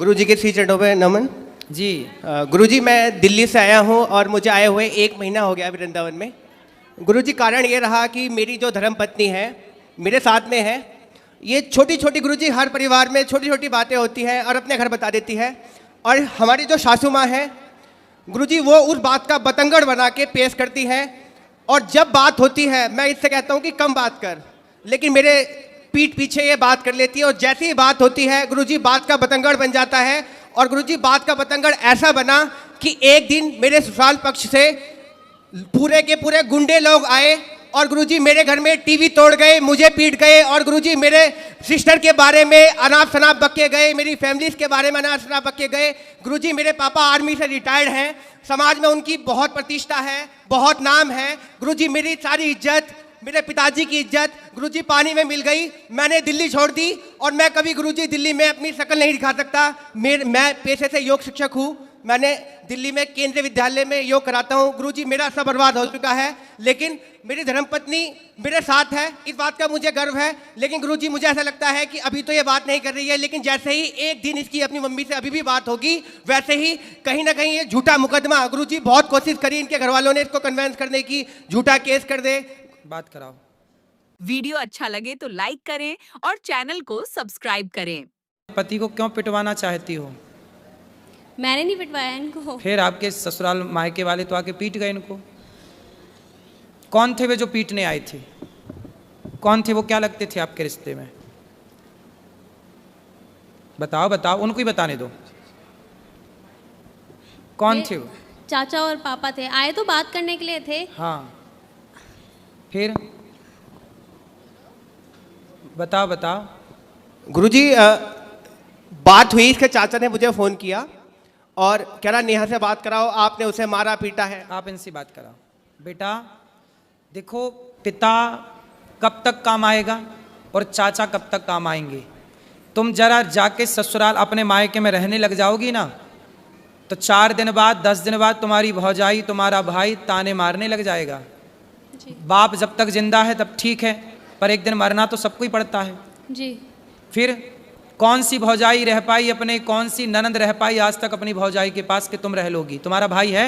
गुरु जी के श्री चरणों पे नमन जी। गुरु जी, मैं दिल्ली से आया हूँ और मुझे आए हुए 1 महीना हो गया वृंदावन में। गुरु जी, कारण ये रहा कि मेरी जो धर्मपत्नी है मेरे साथ में है। ये छोटी छोटी गुरु जी हर परिवार में छोटी छोटी बातें होती हैं और अपने घर बता देती है। और हमारी जो सासू माँ है गुरु जी, वो उस बात का बतंगड़ बना के पेश करती है। और जब बात होती है मैं इससे कहता हूँ कि कम बात कर, लेकिन मेरे पीठ पीछे ये बात कर लेती है। और जैसी ही बात होती है गुरुजी, बात का बतंगड़ बन जाता है। और गुरुजी, बात का बतंगड़ ऐसा बना कि एक दिन मेरे ससुराल पक्ष से पूरे के पूरे गुंडे लोग आए और गुरुजी मेरे घर में टीवी तोड़ गए, मुझे पीट गए। और गुरुजी मेरे सिस्टर के बारे में अनाप शनाप बक्के गए, मेरी फैमिलीज के बारे में अनाप शनाप बक्के गए। गुरुजी, मेरे पापा आर्मी से रिटायर्ड हैं, समाज में उनकी बहुत प्रतिष्ठा है, बहुत नाम है। गुरुजी, मेरी सारी इज्जत, मेरे पिताजी की इज्जत गुरुजी पानी में मिल गई। मैंने दिल्ली छोड़ दी और मैं कभी गुरुजी दिल्ली में अपनी शक्ल नहीं दिखा सकता। मैं पेशे से योग शिक्षक हूँ। मैंने दिल्ली में केंद्रीय विद्यालय में योग कराता हूँ। गुरुजी, मेरा सब बर्बाद हो चुका है, लेकिन मेरी धर्मपत्नी मेरे साथ है, इस बात का मुझे गर्व है। लेकिन गुरुजी, मुझे ऐसा लगता है कि अभी तो ये बात नहीं कर रही है, लेकिन जैसे ही एक दिन इसकी अपनी मम्मी से अभी भी बात होगी, वैसे ही कहीं ना कहीं ये झूठा मुकदमा, गुरुजी बहुत कोशिश करी इनके घर वालों ने इसको कन्वेंस करने की, झूठा केस कर दे। बात कराओ। वीडियो अच्छा लगे तो लाइक करें और चैनल को सब्सक्राइब करें। पति को क्यों पिटवाना चाहती हो? मैंने नहीं पिटवाया इनको। फिर आपके ससुराल मायके वाले तो आके पीट गए इनको। कौन थे वे जो पीटने आए थे? कौन थे वो? क्या लगते थे आपके रिश्ते में? बताओ बताओ, उनको ही बताने दो। कौन थे वो? चाचा और पापा थे, आए तो बात करने के लिए थे। हाँ, फिर बताओ बताओ। गुरुजी, बात हुई, इसके चाचा ने मुझे फ़ोन किया और कह रहा नेहा से बात कराओ, आपने उसे मारा पीटा है। आप इनसे बात कराओ। बेटा देखो, पिता कब तक काम आएगा और चाचा कब तक काम आएंगे। तुम जरा जाके ससुराल अपने मायके में रहने लग जाओगी ना, तो 4 दिन बाद 10 दिन बाद तुम्हारी भौजाई, तुम्हारा भाई ताने मारने लग जाएगा। बाप जब तक जिंदा है तब ठीक है, पर एक दिन मरना तो सबको ही पड़ता है जी। फिर कौन सी भौजाई रह पाई अपने, कौन सी ननंद रह पाई आज तक अपनी भौजाई के पास कि तुम रह लोगी? तुम्हारा भाई है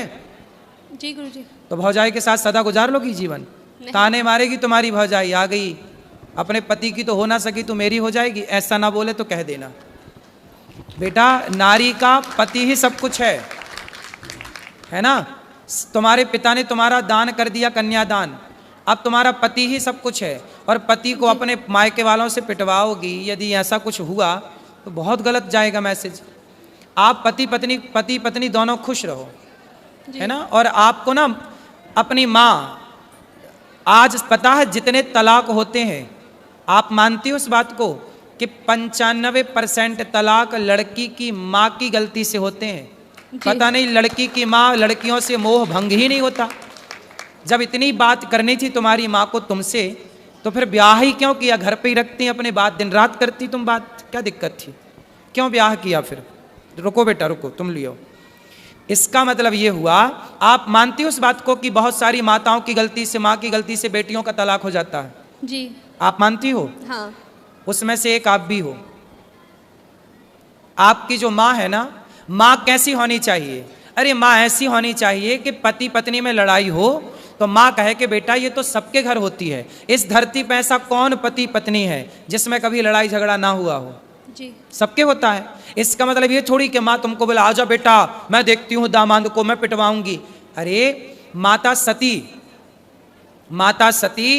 जी गुरुजी। तो भौजाई के साथ सदा गुजार लोगी जीवन? ताने मारेगी तुम्हारी भौजाई, आ गई अपने पति की तो हो ना सकी तो मेरी हो जाएगी, ऐसा ना बोले तो कह देना। बेटा, नारी का पति ही सब कुछ है ना। तुम्हारे पिता ने तुम्हारा दान कर दिया, कन्यादान, अब तुम्हारा पति ही सब कुछ है। और पति को अपने मायके वालों से पिटवाओगी, यदि ऐसा कुछ हुआ तो बहुत गलत जाएगा मैसेज। आप पति पत्नी दोनों खुश रहो, है ना। और आपको ना अपनी माँ, आज पता है जितने तलाक होते हैं, आप मानती हो उस बात को कि 95% तलाक लड़की की माँ की गलती से होते हैं? पता नहीं लड़की की माँ, लड़कियों से मोह भंग ही नहीं होता। जब इतनी बात करनी थी तुम्हारी माँ को तुमसे, तो फिर ब्याह ही क्यों किया? घर पे ही रखती अपने बात, दिन रात करती तुम बात, क्या दिक्कत थी? क्यों ब्याह किया फिर? रुको बेटा रुको, तुम लियो। इसका मतलब ये हुआ, आप मानती हो उस बात को कि बहुत सारी माताओं की गलती से, माँ की गलती से बेटियों का तलाक हो जाता है? जी। आप मानती हो? हाँ। उसमें से एक आप भी हो। आपकी जो माँ है ना, माँ कैसी होनी चाहिए? अरे माँ ऐसी होनी चाहिए कि पति पत्नी में लड़ाई हो तो माँ कहे कि बेटा ये तो सबके घर होती है, इस धरती पर ऐसा कौन पति पत्नी है जिसमें कभी लड़ाई झगड़ा ना हुआ हो? जी। सबके होता है। इसका मतलब ये थोड़ी कि माँ तुमको बोला आजा बेटा मैं देखती हूँ दामाद को मैं पिटवाऊंगी। अरे माता सती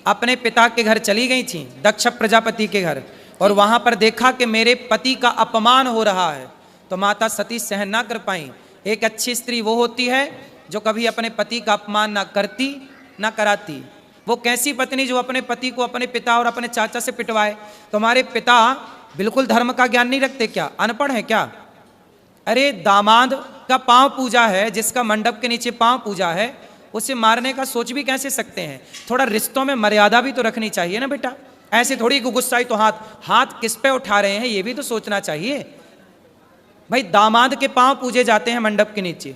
अपने पिता के घर चली गई थी, दक्ष प्रजापति के घर, और वहां पर देखा कि मेरे पति का अपमान हो रहा है, तो माता सती सहन ना कर पाई। एक अच्छी स्त्री वो होती है जो कभी अपने पति का अपमान ना करती ना कराती। वो कैसी पत्नी जो अपने पति को अपने पिता और अपने चाचा से पिटवाए? तुम्हारे पिता बिल्कुल धर्म का ज्ञान नहीं रखते क्या? अनपढ़ है क्या? अरे दामाद का पांव पूजा है, जिसका मंडप के नीचे पांव पूजा है, उसे मारने का सोच भी कैसे सकते हैं? थोड़ा रिश्तों में मर्यादा भी तो रखनी चाहिए ना बेटा। ऐसे थोड़ी गुस्साई तो हाथ किस पे उठा रहे हैं ये भी तो सोचना चाहिए। भाई दामाद के पांव पूजे जाते हैं मंडप के नीचे,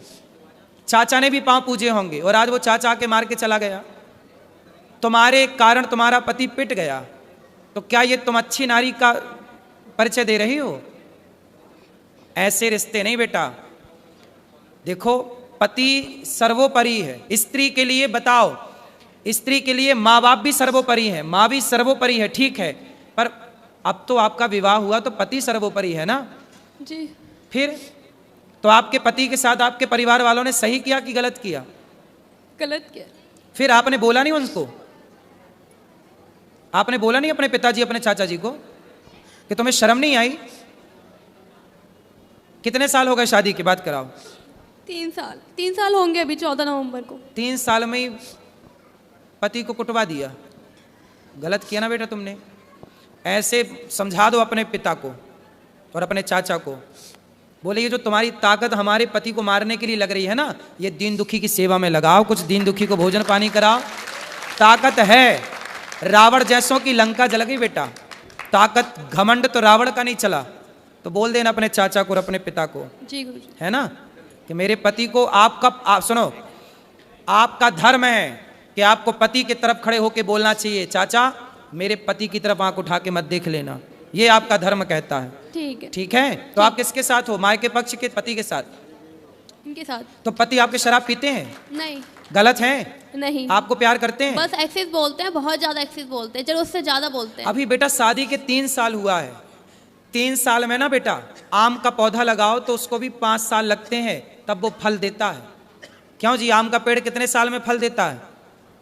चाचा ने भी पांव पूजे होंगे, और आज वो चाचा आके मार के चला गया, तुम्हारे कारण तुम्हारा पति पिट गया, तो क्या ये तुम अच्छी नारी का परिचय दे रही हो? ऐसे रिश्ते नहीं बेटा। देखो, पति सर्वोपरि है। स्त्री के लिए बताओ, स्त्री के लिए माँ बाप भी सर्वोपरि है, माँ भी सर्वोपरि है, ठीक है, पर अब तो आपका विवाह हुआ तो पति सर्वोपरि है ना। जी। फिर तो आपके पति के साथ आपके परिवार वालों ने सही किया कि गलत किया? गलत किया। फिर आपने बोला नहीं उनको? आपने बोला नहीं अपने पिताजी, अपने चाचा जी को कि तुम्हें शर्म नहीं आई? कितने साल हो गए शादी के? बात कराओ। 3 साल होंगे अभी 14 नवंबर को। 3 साल में ही पति को कुटवा दिया। गलत किया ना बेटा तुमने। ऐसे समझा दो अपने पिता को और अपने चाचा को, बोले ये जो तुम्हारी ताकत हमारे पति को मारने के लिए लग रही है ना, ये दीन दुखी की सेवा में लगाओ, कुछ दीन दुखी को भोजन पानी कराओ। ताकत है। रावण जैसों की लंका जल गई बेटा। ताकत, घमंड तो रावण का नहीं चला। तो बोल देना अपने चाचा को और अपने पिता को, जी गुरुजी। है ना, कि मेरे पति को आप सुनो, आपका धर्म है कि आपको पति की तरफ खड़े होकर बोलना चाहिए, चाचा मेरे पति की तरफ आंख उठा के मत देख लेना, ये आपका धर्म कहता है। ठीक है। ठीक है। तो आप किसके साथ हो? माँ के पक्ष के पति के साथ? इनके साथ। तो पति आपके शराब पीते हैं? नहीं। गलत है? नहीं। आपको प्यार करते हैं? बस एक्सेस बोलते हैं, बहुत ज्यादा एक्सेस बोलते हैं, जरूरत से ज्यादा बोलते हैं। अभी बेटा शादी के 3 साल हुआ है। 3 साल में ना बेटा, आम का पौधा लगाओ तो उसको भी 5 साल लगते हैं तब वो फल देता है। क्यों जी? आम का पेड़ कितने साल में फल देता है?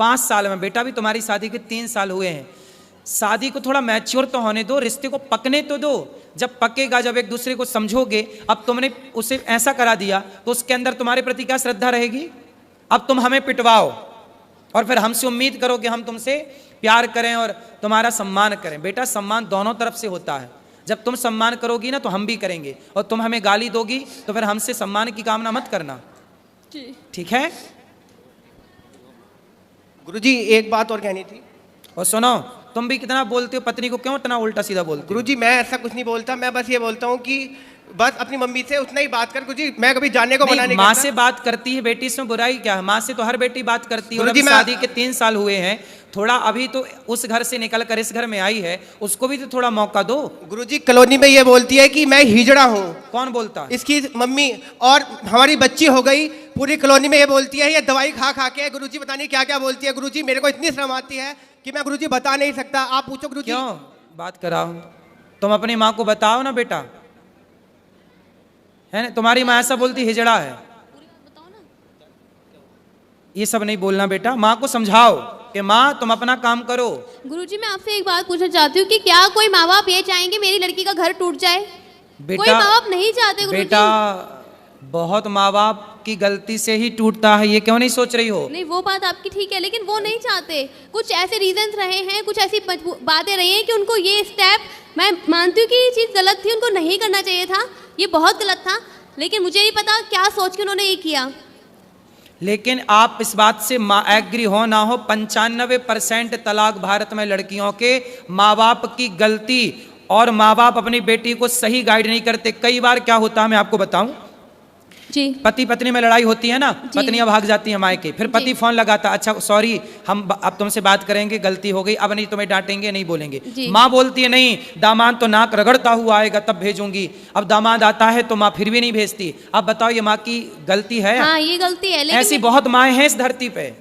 5 साल में। बेटा भी तुम्हारी शादी के 3 साल हुए हैं। शादी को थोड़ा मैच्योर तो होने दो, रिश्ते को पकने तो दो। जब पकेगा, जब एक दूसरे को समझोगे। अब तुमने उसे ऐसा करा दिया तो उसके अंदर तुम्हारे प्रति क्या श्रद्धा रहेगी? अब तुम हमें पिटवाओ और फिर हमसे उम्मीद करो कि हम तुमसे प्यार करें और तुम्हारा सम्मान करें। बेटा सम्मान दोनों तरफ से होता है। जब तुम सम्मान करोगी ना तो हम भी करेंगे, और तुम हमें गाली दोगी तो फिर हमसे सम्मान की कामना मत करना। जी। ठीक है? गुरुजी एक बात और कहनी थी। और सुनो, तुम भी कितना बोलते हो पत्नी को, क्यों इतना उल्टा सीधा बोलते हो? गुरुजी मैं ऐसा कुछ नहीं बोलता, मैं बस ये बोलता हूँ कि बस अपनी मम्मी से उतना ही बात कर गुरुजी, मैं कभी जानने को मना नहीं माँ करता। से बात करती है बेटी, इसमें बुराई क्या है? माँ से तो हर बेटी बात करती है। और गुरुजी अभी मैं- शादी के 3 साल हुए हैं, थोड़ा अभी तो उस घर से निकल कर इस घर में आई है, उसको भी तो थोड़ा मौका दो। गुरुजी कॉलोनी में ये बोलती है कि मैं हिजड़ा हूँ। कौन बोलता है? इसकी मम्मी, और हमारी बच्ची हो गई, पूरी कॉलोनी में ये बोलती है ये दवाई खा खा के। गुरुजी पता नहीं क्या क्या बोलती है। गुरुजी मेरे को इतनी शर्म आती है कि मैं गुरुजी बता नहीं सकता, आप पूछो गुरुजी। क्यों बात कराओ? तुम अपनी माँ को बताओ ना बेटा, है ना? तुम्हारी माँ ऐसा बोलती हिजड़ा है, ये सब नहीं बोलना बेटा। माँ को समझाओ कि माँ तुम अपना काम करो। गुरुजी मैं आपसे एक बात पूछना चाहती हूँ कि क्या कोई माँ बाप ये चाहेंगे मेरी लड़की का घर टूट जाए? कोई माँ बाप नहीं चाहते गुरुजी। बेटा बहुत माँ बाप की गलती से ही टूटता है, ये क्यों नहीं सोच रही हो? नहीं वो बात आपकी ठीक है, लेकिन वो नहीं चाहते। कुछ ऐसे रीजंस रहे हैं, कुछ ऐसी बातें रही हैं कि उनको ये स्टेप, मैं मानती हूँ कि ये चीज़ गलत थी, उनको नहीं करना चाहिए था, ये बहुत गलत था, लेकिन मुझे नहीं पता क्या सोच के उन्होंने ये किया। लेकिन आप इस बात से एग्री हो ना हो, 95% तलाक भारत में लड़कियों के माँ बाप की गलती, और माँ बाप अपनी बेटी को सही गाइड नहीं करते। कई बार क्या होता है मैं आपको बताऊं, जी। पति पत्नी में लड़ाई होती है ना, पत्नियां भाग जाती हैं मायके, फिर पति जी। फोन लगाता, अच्छा सॉरी हम अब तुमसे बात करेंगे, गलती हो गई, अब नहीं तुम्हें डांटेंगे, नहीं बोलेंगे। जी। माँ बोलती है नहीं, दामाद तो नाक रगड़ता हुआ आएगा तब भेजूंगी। अब दामाद आता है तो माँ फिर भी नहीं भेजती। अब बताओ ये माँ की गलती है? हाँ ये गलती है, लेकिन ऐसी बहुत माएँ हैं इस धरती पे।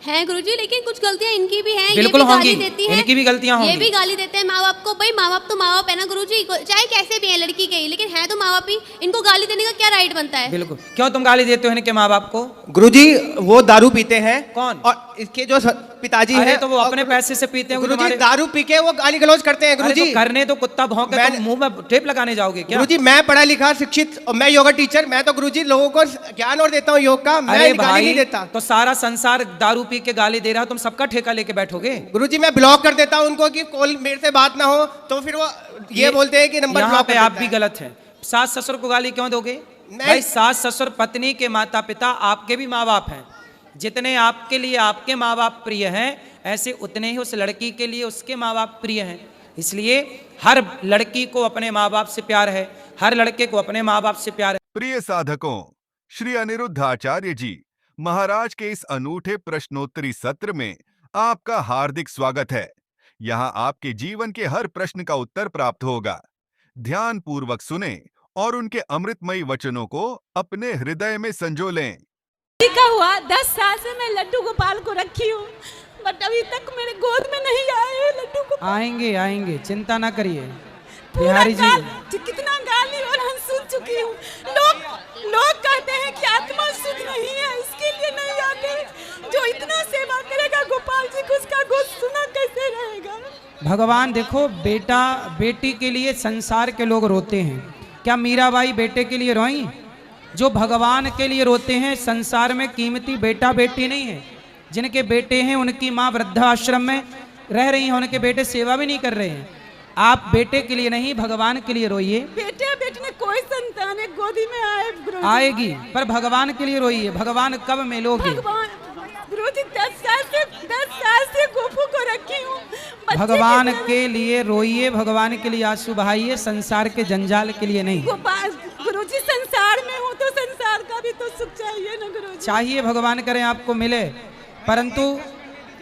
हैं गुरुजी, लेकिन कुछ गलतियां इनकी भी हैं। बिल्कुल ये भी होंगी, गाली देती हैं, इनकी भी गलतियां ये होंगी। भी गाली देते हैं माँ बाप को। भाई माँ बाप तो माँ बाप है ना गुरुजी, चाहे कैसे भी है लड़की के ही, लेकिन है तो माँ बाप ही। इनको गाली देने का क्या राइट बनता है? बिल्कुल। क्यों तुम गाली देते हो इनके माँ बाप को? गुरुजी वो दारू पीते हैं। कौन? और इसके जो पिताजी अरे हैं, तो वो अपने पैसे से पीते हैं। गुरुजी तुम्हारे- दारू पी के वो गाली गलौज करते हैं। अरे गुरुजी तो करने तो कुत्ता भौंके, मैं- तुम मुंह में टेप लगाने जाओगे क्या? गुरुजी मैं पढ़ा लिखा शिक्षित और मैं योगा टीचर, मैं तो गुरुजी लोगों को ज्ञान और देता हूँ योग का, मैं अरे गाली भाई नहीं देता। तो सारा संसार दारू पी के गाली दे रहा, तुम सबका ठेका लेके बैठोगे? गुरुजी मैं ब्लॉक कर देता हूँ उनको कि कॉल मेरे से बात ना हो, तो फिर वो ये बोलते हैं कि नंबर यहाँ ब्लॉक पे कर आप देता भी है। गलत हैं। सास ससुर को गाली क्यों दोगे? मैं- भाई सास ससुर पत्नी के माता पिता आपके भी माँ बाप हैं। जितने आपके लिए आपके माँ बाप प्रिय हैं, ऐसे उतने ही उस लड़की के लिए उसके माँ बाप प्रिय हैं। इसलिए हर लड़की को अपने माँ बाप से प्यार है, हर लड़के को अपने माँ बाप से प्यार है। प्रिय साधकों, श्री अनिरुद्ध आचार्य जी महाराज के इस अनूठे प्रश्नोत्तरी सत्र में आपका हार्दिक स्वागत है। यहाँ आपके जीवन के हर प्रश्न का उत्तर प्राप्त होगा। ध्यान पूर्वक सुने और उनके अमृतमयी वचनों को अपने हृदय में संजो लें। का हुआ 10 साल से मैं लड्डू गोपाल को रखी हूँ, बट अभी तक मेरे गोद में नहीं आए हैं लड्डू गोपाल। आएंगे आएंगे, चिंता ना करिए पूरा बिहारी जी। कितना गाली और हम सुन चुकी हूँ। लोग कहते हैं कि आत्मा शुद्ध नहीं है, इसके लिए नहीं आते। जो इतना सेवा करेगा गोपाल जी को, उसका गोद सुना कैसे रहेगा। भगवान देखो, बेटा बेटी के लिए संसार के लोग रोते हैं, क्या मीराबाई बेटे के लिए रोई? जो भगवान के लिए रोते हैं, संसार में कीमती बेटा बेटी नहीं है। जिनके बेटे हैं उनकी माँ वृद्धाश्रम में रह रही है, उनके बेटे सेवा भी नहीं कर रहे हैं। आप बेटे के लिए नहीं, भगवान के लिए रोइए। बेटे बेटी ने कोई संतान है गोदी में आएगी, पर भगवान के लिए रोइए। भगवान कब मिलोगे? गुरुजी 10 साल से गोपू को रखी हूँ। भगवान के लिए रोइए, भगवान के लिए आंसू बहाइए, संसार के जंजाल के लिए नहीं। गुरुजी संसार में हूँ तो संसार का भी तो सुख चाहिए ना गुरुजी। चाहिए, भगवान करें आपको मिले, परंतु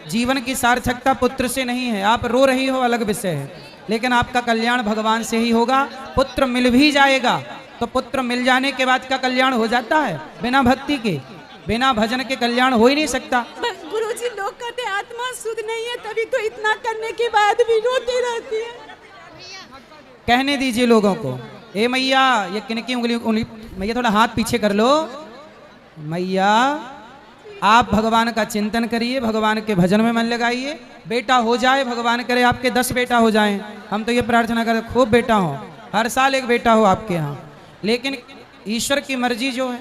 जीवन की सार्थकता पुत्र से नहीं है। आप रो रही हो अलग विषय है, लेकिन आपका कल्याण भगवान से ही होगा। पुत्र मिल भी जाएगा तो पुत्र मिल जाने के बाद का कल्याण हो जाता है, बिना भक्ति के, बिना भजन के कल्याण हो ही नहीं सकता। गुरुजी लोग कहते आत्मा शुद्ध नहीं है, तभी तो इतना करने के बाद भी रोती रहती है। कहने दीजिए लोगों को। ए मैया, ये किनकी उंगली मैया थोड़ा हाथ पीछे कर लो। मैया, आप भगवान का चिंतन करिए, भगवान के भजन में मन लगाइए। बेटा हो जाए, भगवान करे आपके 10 बेटा हो जाएं। हम तो ये प्रार्थना करें खूब बेटा हो, हर साल एक बेटा हो आपके यहाँ। लेकिन ईश्वर की मर्जी जो है,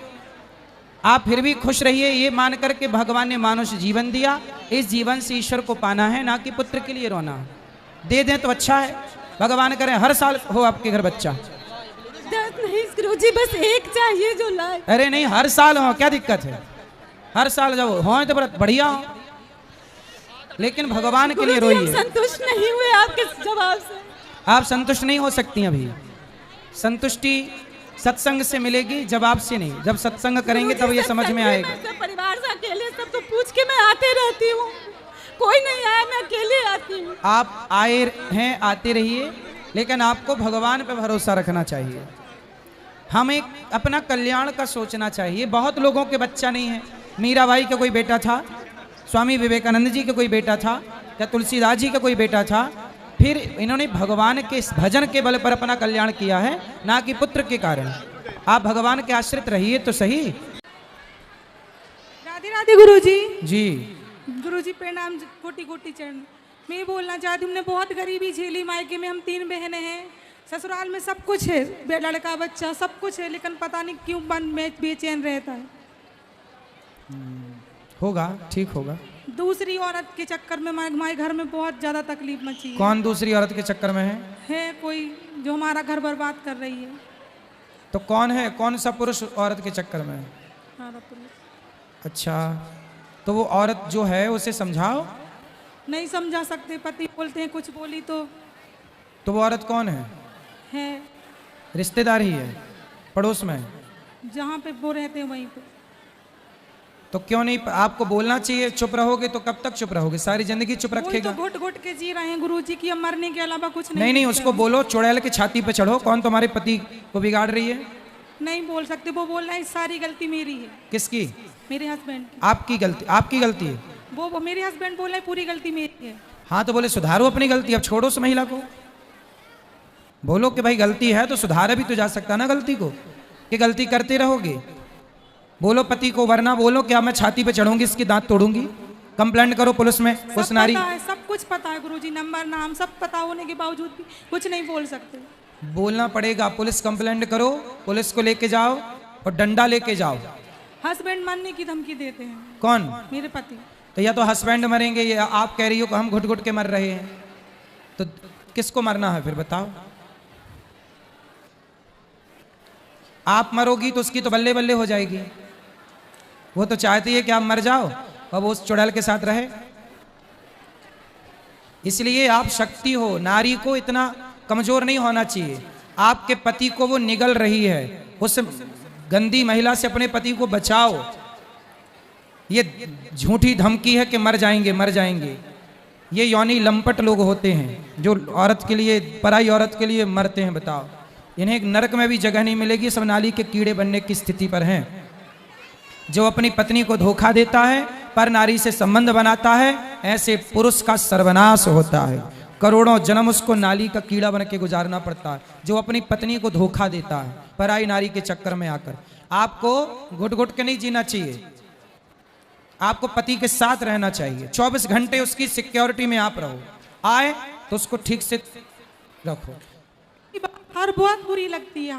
आप फिर भी खुश रहिए, ये मान करके भगवान ने मानुष जीवन दिया, इस जीवन से ईश्वर को पाना है, ना कि पुत्र के लिए रोना। दे दें तो अच्छा है, भगवान करें हर साल हो आपके घर बच्चा। नहीं गुरुजी, बस एक चाहिए जो लाए। अरे नहीं, हर साल हो, क्या दिक्कत है? हर साल जब हो तो बढ़िया हो, लेकिन भगवान के लिए रोइए। संतुष्ट नहीं हुए आपके जवाब से। आप संतुष्ट नहीं हो सकती अभी। संतुष्टि सत्संग से मिलेगी, जवाब से नहीं। जब सत्संग करेंगे तब ये समझ में आएगा। सब परिवार से अकेले सबको पूछ के मैं आते रहती हूँ, कोई नहीं आया, मैं अकेले आती हूँ। आप आए हैं, आते रहिए, लेकिन आपको भगवान पे भरोसा रखना चाहिए। हमें अपना कल्याण का सोचना चाहिए। बहुत लोगों के बच्चा नहीं है। मीराबाई का कोई बेटा था, स्वामी विवेकानंद जी का कोई बेटा था, या तुलसीदास जी का कोई बेटा था। फिर इन्होंने भगवान के भजन के बल पर अपना कल्याण किया है, ना कि पुत्र के कारण। आप भगवान के आश्रित रहिए तो सही। राधे राधे गुरुजी। जी गुरुजी प्रणाम, कोटि कोटि चरण। मैं ये बोलना चाहती हूँ, हमने बहुत गरीबी झेली। मायके में हम 3 बहनें हैं, ससुराल में सब कुछ है, लड़का बच्चा सब कुछ है, लेकिन पता नहीं क्यों मन में बेचैन रहता है। होगा, ठीक होगा। दूसरी औरत के चक्कर में हमारे घर में बहुत ज्यादा तकलीफ मची है। कौन दूसरी औरत के चक्कर में है कोई जो हमारा घर बर्बाद कर रही है। तो कौन है? कौन सा पुरुष औरत के चक्कर में है? हमारा पुरुष। अच्छा, तो वो औरत जो है उसे समझाओ। नहीं समझा सकते, पति बोलते हैं कुछ बोली तो वो औरत कौन है? रिश्तेदार ही है, पड़ोस में? जहाँ पे वो रहते हैं वहीं पे। तो क्यों नहीं? आपको बोलना चाहिए। चुप रहोगे तो कब तक चुप रहोगे? सारी जिंदगी चुप रखेगा। तो घुट घुट के जी रहे हैं गुरुजी की, हम मरने के अलावा कुछ नहीं। नहीं, उसको बोलो, चुड़ैल के छाती पे चढ़ो। कौन तुम्हारे पति को बिगाड़ रही है? नहीं बोल सकते, वो बोल रहा है सारी गलती मेरी है। किसकी? मेरे हस्बैंड की। आपकी गलती? आपकी गलती है? वो मेरे हस्बैंड बोल रहे हैं पूरी गलती मेरी है। हाँ तो बोले सुधारो अपनी गलती, अब छोड़ो उस महिला को। बोलो कि भाई गलती है तो सुधारा भी तो जा सकता ना गलती को, कि गलती करते रहोगे। बोलो पति को, वरना बोलो क्या मैं छाती पे चढ़ूंगी, इसकी दांत तोड़ूंगी। कंप्लेंट करो पुलिस में, उस नारी। सब कुछ पता है गुरुजी, नंबर नाम सब पता होने के बावजूद भी कुछ नहीं बोल सकते। बोलना पड़ेगा। पुलिस कंप्लेंट करो, पुलिस को लेके जाओ और डंडा लेके जाओ। हस्बैंड मरने की धमकी देते हैं। कौन? मेरे पति। तो या तो हस्बैंड मरेंगे, या आप कह रही हो कि हम घुट घुट के मर रहे हैं। तो किसको मरना है फिर बताओ? आप मरोगी तो उसकी तो बल्ले बल्ले हो जाएगी। वो तो चाहती है कि आप मर जाओ और वो उस चुड़ैल के साथ रहे। इसलिए आप शक्ति हो, नारी को इतना कमजोर नहीं होना चाहिए। आपके पति को वो निगल रही है, उस गंदी महिला से अपने पति को बचाओ। ये झूठी धमकी है कि मर जाएंगे मर जाएंगे। ये यौनी लंपट लोग होते हैं जो औरत के लिए, पराई औरत के लिए मरते हैं। बताओ, इन्हें एक नरक में भी जगह नहीं मिलेगी, सब नाली के कीड़े बनने की स्थिति पर हैं। जो अपनी पत्नी को धोखा देता है, पर नारी से संबंध बनाता है, ऐसे पुरुष का सर्वनाश होता है। करोड़ों जन्म उसको नाली का कीड़ा बन के गुजारना पड़ता है, जो अपनी पत्नी को धोखा देता है पराई नारी के चक्कर में आकर। आपको घुट घुट के नहीं जीना चाहिए, आपको पति के साथ रहना चाहिए। 24 घंटे उसकी सिक्योरिटी में आप रहो, आए तो उसको ठीक से रखो। हर बात बुरी लगती है,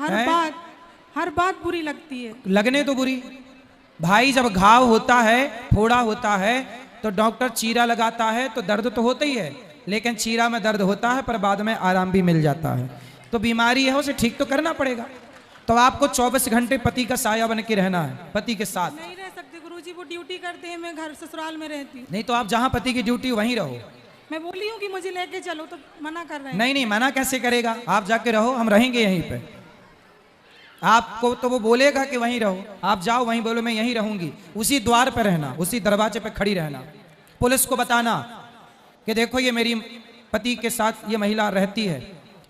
हर बात बुरी लगती है। लगने तो बुरी भाई, जब घाव होता है, फोड़ा होता है, तो डॉक्टर चीरा लगाता है तो दर्द तो होता ही है, लेकिन चीरा में दर्द होता है पर बाद में आराम भी मिल जाता है। तो बीमारी है, उसे ठीक तो करना पड़ेगा। तो आपको 24 घंटे पति का साया बन के रहना है, पति के साथ नहीं रह सकते गुरुजी, वो ड्यूटी करते हैं, मैं घर ससुराल में रहती हूँ। नहीं तो आप जहां पति की ड्यूटी वहीं रहो। मैं बोली हूँ कि मुझे लेके चलो, तो मना कर रहे हैं। नहीं नहीं, मना कैसे करेगा, आप जाके रहो, हम रहेंगे यहीं पे। आपको तो वो बोलेगा कि वहीं रहो, आप जाओ वहीं, बोलो मैं यहीं रहूंगी। उसी द्वार पे रहना, उसी दरवाजे पे खड़ी रहना। पुलिस को बताना कि देखो ये मेरी पति के साथ ये महिला रहती है,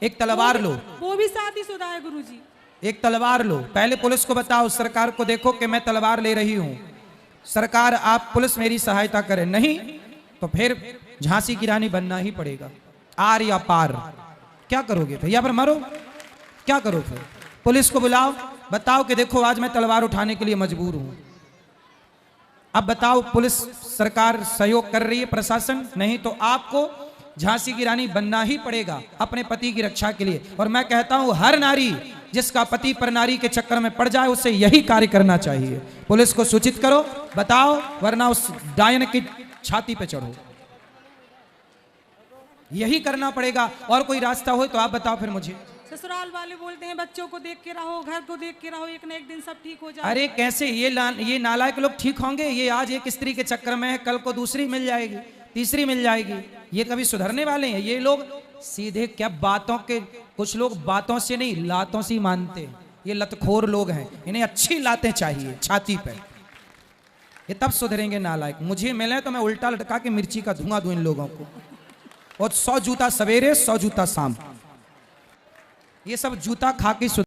एक तलवार लो। वो भी शादीशुदा है गुरुजी। एक तलवार लो, पहले पुलिस को बताओ, सरकार को देखो कि मैं तलवार ले रही हूं, सरकार आप पुलिस मेरी सहायता करे। नहीं तो फिर झांसी की रानी बनना ही पड़ेगा, आर या पार। क्या करोगे फिर, या फिर मरो, क्या करो फिर। पुलिस को बुलाओ, बताओ कि देखो आज मैं तलवार उठाने के लिए मजबूर हूं। अब बताओ, पुलिस सरकार सहयोग कर रही है, प्रशासन नहीं, तो आपको झांसी की रानी बनना ही पड़ेगा अपने पति की रक्षा के लिए। और मैं कहता हूं हर नारी जिसका पति पर नारी के चक्कर में पड़ जाए, उसे यही कार्य करना चाहिए। पुलिस को सूचित करो, बताओ, वरना उस डायन की छाती पे चढ़ो। यही करना पड़ेगा, और कोई रास्ता हो तो आप बताओ फिर मुझे। ससुराल वाले बोलते हैं बच्चों को देख के रहो, घर को देख के रहो, एक न एक दिन सब ठीक हो जाए। अरे कैसे ये नालायक लोग ठीक होंगे? ये आज एक स्त्री के चक्कर में है, कल को दूसरी मिल जाएगी, तीसरी मिल जाएगी। ये कभी सुधरने वाले हैं? ये लोग सीधे क्या बातों के, कुछ लोग बातों से नहीं लातों से ही मानते हैं। ये लतखोर लोग हैं, इन्हें अच्छी लातें चाहिए छाती पे, ये तब सुधरेंगे नालायक। मुझे मिले तो मैं उल्टा लटका के मिर्ची का धुआं दूं इन लोगों को, और 100 जूता सवेरे 100 जूता शाम, ये सब जूता खा के